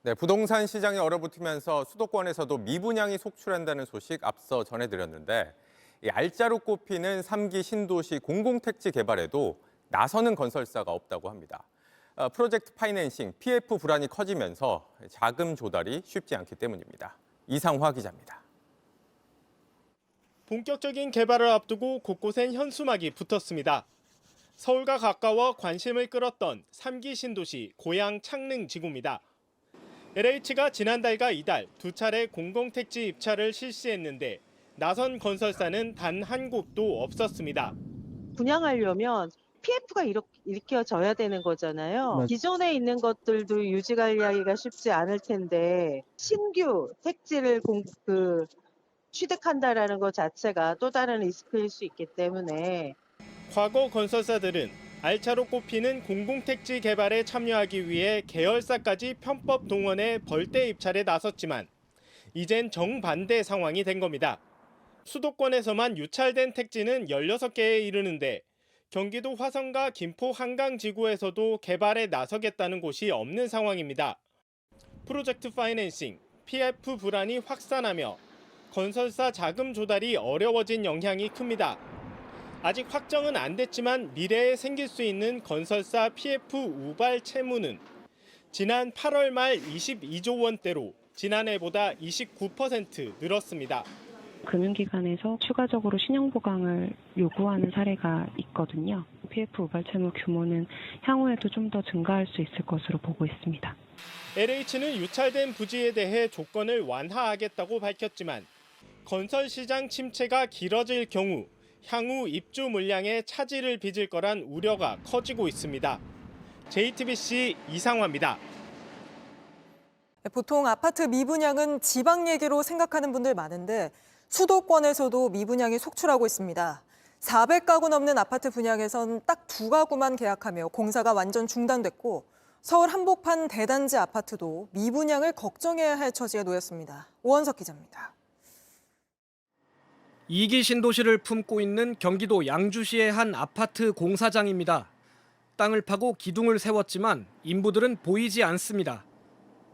네, 부동산 시장이 얼어붙으면서 수도권에서도 미분양이 속출한다는 소식 앞서 전해드렸는데 이 알짜로 꼽히는 3기 신도시 공공택지 개발에도 나서는 건설사가 없다고 합니다. 프로젝트 파이낸싱, PF 불안이 커지면서 자금 조달이 쉽지 않기 때문입니다. 이상화 기자입니다. 본격적인 개발을 앞두고 곳곳엔 현수막이 붙었습니다. 서울과 가까워 관심을 끌었던 3기 신도시 고양 창릉 지구입니다. LH가 지난달과 이달 두 차례 공공택지 입찰을 실시했는데 나선 건설사는 단 한 곳도 없었습니다. 분양하려면 PF가 일으켜져야 되는 거잖아요. 기존에 있는 것들도 유지 관리하기가 쉽지 않을 텐데 신규 택지를 취득한다라는 것 자체가 또 다른 리스크일 수 있기 때문에 과거 건설사들은 알차로 꼽히는 공공택지 개발에 참여하기 위해 계열사까지 편법 동원해 벌떼 입찰에 나섰지만 이젠 정반대 상황이 된 겁니다. 수도권에서만 유찰된 택지는 16개에 이르는데 경기도 화성과 김포 한강지구에서도 개발에 나서겠다는 곳이 없는 상황입니다. 프로젝트 파이낸싱, PF 불안이 확산하며 건설사 자금 조달이 어려워진 영향이 큽니다. 아직 확정은 안 됐지만 미래에 생길 수 있는 건설사 PF 우발 채무는 지난 8월 말 22조 원대로 지난해보다 29% 늘었습니다. 금융기관에서 추가적으로 신용보강을 요구하는 사례가 있거든요. PF 우발 채무 규모는 향후에도 좀 더 증가할 수 있을 것으로 보고 있습니다. LH는 유찰된 부지에 대해 조건을 완화하겠다고 밝혔지만 건설 시장 침체가 길어질 경우 향후 입주 물량에 차질을 빚을 거란 우려가 커지고 있습니다. JTBC 이상화입니다. 보통 아파트 미분양은 지방 얘기로 생각하는 분들 많은데 수도권에서도 미분양이 속출하고 있습니다. 400가구 넘는 아파트 분양에선 딱 2가구만 계약하며 공사가 완전 중단됐고 서울 한복판 대단지 아파트도 미분양을 걱정해야 할 처지에 놓였습니다. 오원석 기자입니다. 2기 신도시를 품고 있는 경기도 양주시의 한 아파트 공사장입니다. 땅을 파고 기둥을 세웠지만 인부들은 보이지 않습니다.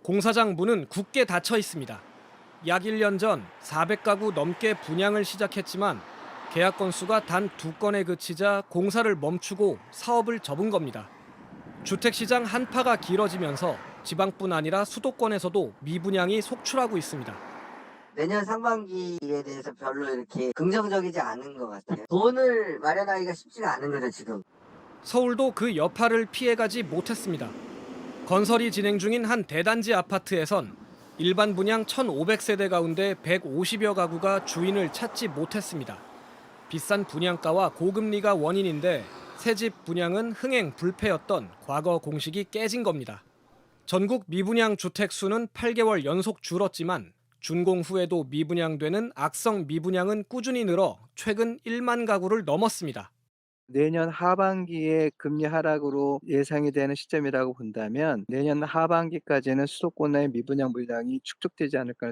공사장 문은 굳게 닫혀 있습니다. 약 1년 전 400가구 넘게 분양을 시작했지만 계약 건수가 단 2건에 그치자 공사를 멈추고 사업을 접은 겁니다. 주택시장 한파가 길어지면서 지방뿐 아니라 수도권에서도 미분양이 속출하고 있습니다. 내년 상반기에 대해서 별로 이렇게 긍정적이지 않은 것 같아요. 돈을 마련하기가 쉽지가 않은 거죠, 지금. 서울도 그 여파를 피해가지 못했습니다. 건설이 진행 중인 한 대단지 아파트에선 일반 분양 1,500세대 가운데 150여 가구가 주인을 찾지 못했습니다. 비싼 분양가와 고금리가 원인인데 새집 분양은 흥행 불패였던 과거 공식이 깨진 겁니다. 전국 미분양 주택 수는 8개월 연속 줄었지만 준공 후에도 미분양되는 악성 미분양은 꾸준히 늘어 최근 1만 가구를 넘었습니다. 내년 하반기에 금리 하락으로 예상이 되는 시점이라고 본다면 내년 하반기까지는 수도권의 미분양 물량이 축적되지 않을까.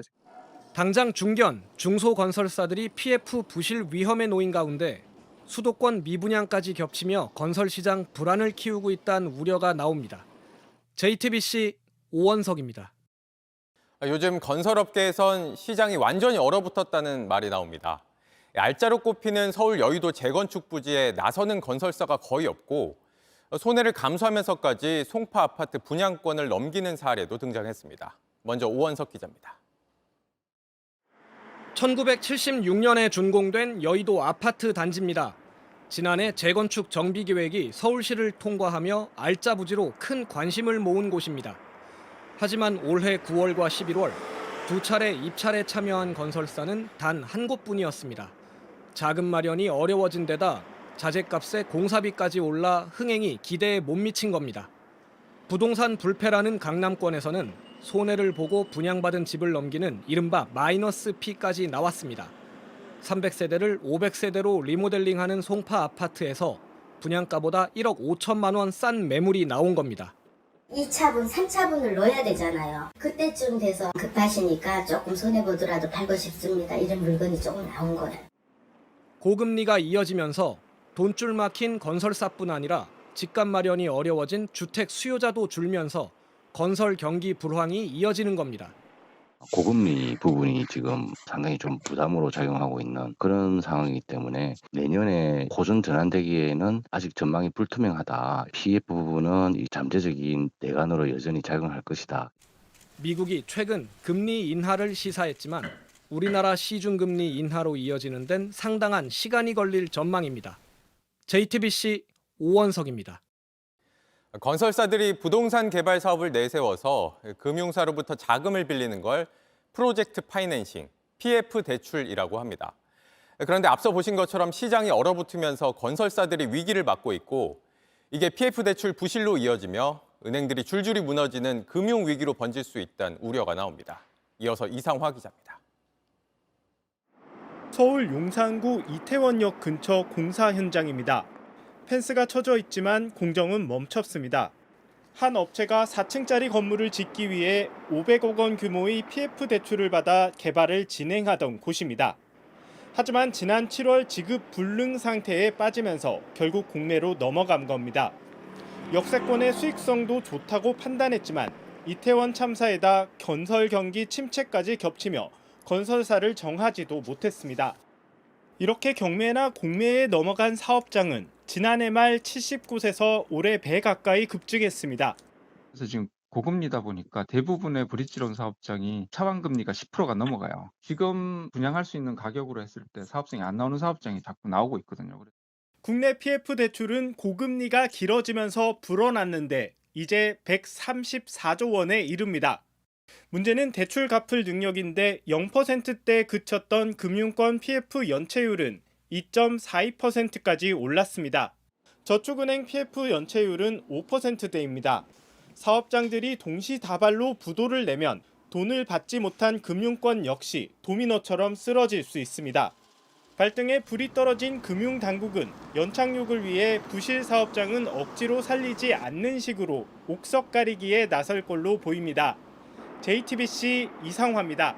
당장 중견, 중소건설사들이 PF 부실 위험에 놓인 가운데 수도권 미분양까지 겹치며 건설 시장 불안을 키우고 있다는 우려가 나옵니다. JTBC 오원석입니다. 요즘 건설업계에선 시장이 완전히 얼어붙었다는 말이 나옵니다. 알짜로 꼽히는 서울 여의도 재건축 부지에 나서는 건설사가 거의 없고 손해를 감수하면서까지 송파 아파트 분양권을 넘기는 사례도 등장했습니다. 먼저 오원석 기자입니다. 1976년에 준공된 여의도 아파트 단지입니다. 지난해 재건축 정비 계획이 서울시를 통과하며 알짜 부지로 큰 관심을 모은 곳입니다. 하지만 올해 9월과 11월 두 차례 입찰에 참여한 건설사는 단 한 곳뿐이었습니다. 자금 마련이 어려워진 데다 자재값에 공사비까지 올라 흥행이 기대에 못 미친 겁니다. 부동산 불패라는 강남권에서는 손해를 보고 분양받은 집을 넘기는 이른바 마이너스 P까지 나왔습니다. 300세대를 500세대로 리모델링하는 송파 아파트에서 분양가보다 1억 5천만 원 싼 매물이 나온 겁니다. 2차분, 3차분을 넣어야 되잖아요. 그때쯤 돼서 급하시니까 조금 손해보더라도 팔고 싶습니다. 이런 물건이 조금 나온 거예요. 고금리가 이어지면서 돈줄 막힌 건설사뿐 아니라 집값 마련이 어려워진 주택 수요자도 줄면서 건설 경기 불황이 이어지는 겁니다. 고금리 부분이 지금 상당히 좀 부담으로 작용하고 있는 그런 상황이기 때문에 내년에 호전 전환되기에는 아직 전망이 불투명하다. PF 부분은 이 잠재적인 대관으로 여전히 작용할 것이다. 미국이 최근 금리 인하를 시사했지만 우리나라 시중금리 인하로 이어지는 데는 상당한 시간이 걸릴 전망입니다. JTBC 오원석입니다. 건설사들이 부동산 개발 사업을 내세워서 금융사로부터 자금을 빌리는 걸 프로젝트 파이낸싱, PF 대출이라고 합니다. 그런데 앞서 보신 것처럼 시장이 얼어붙으면서 건설사들이 위기를 맞고 있고 이게 PF 대출 부실로 이어지며 은행들이 줄줄이 무너지는 금융위기로 번질 수 있다는 우려가 나옵니다. 이어서 이상화 기자입니다. 서울 용산구 이태원역 근처 공사 현장입니다. 펜스가 쳐져 있지만 공정은 멈췄습니다. 한 업체가 4층짜리 건물을 짓기 위해 500억 원 규모의 PF 대출을 받아 개발을 진행하던 곳입니다. 하지만 지난 7월 지급 불능 상태에 빠지면서 결국 국내로 넘어간 겁니다. 역세권의 수익성도 좋다고 판단했지만 이태원 참사에다 건설 경기 침체까지 겹치며 건설사를 정하지도 못했습니다. 이렇게 경매나 공매에 넘어간 사업장은 지난해 말 70곳에서 올해 100 가까이 급증했습니다. 그래서 지금 고금리다 보니까 대부분의 브릿지론 사업장이 차반금리가 10%가 넘어가요. 지금 분양할 수 있는 가격으로 했을 때 사업성이 안 나오는 사업장이 자꾸 나오고 있거든요. 국내 PF 대출은 고금리가 길어지면서 불어났는데 이제 134조 원에 이릅니다. 문제는 대출 갚을 능력인데 0%대에 그쳤던 금융권 PF 연체율은 2.42%까지 올랐습니다. 저축은행 PF 연체율은 5%대입니다. 사업장들이 동시다발로 부도를 내면 돈을 받지 못한 금융권 역시 도미노처럼 쓰러질 수 있습니다. 발등에 불이 떨어진 금융당국은 연착륙을 위해 부실 사업장은 억지로 살리지 않는 식으로 옥석 가리기에 나설 걸로 보입니다. JTBC 이상화입니다.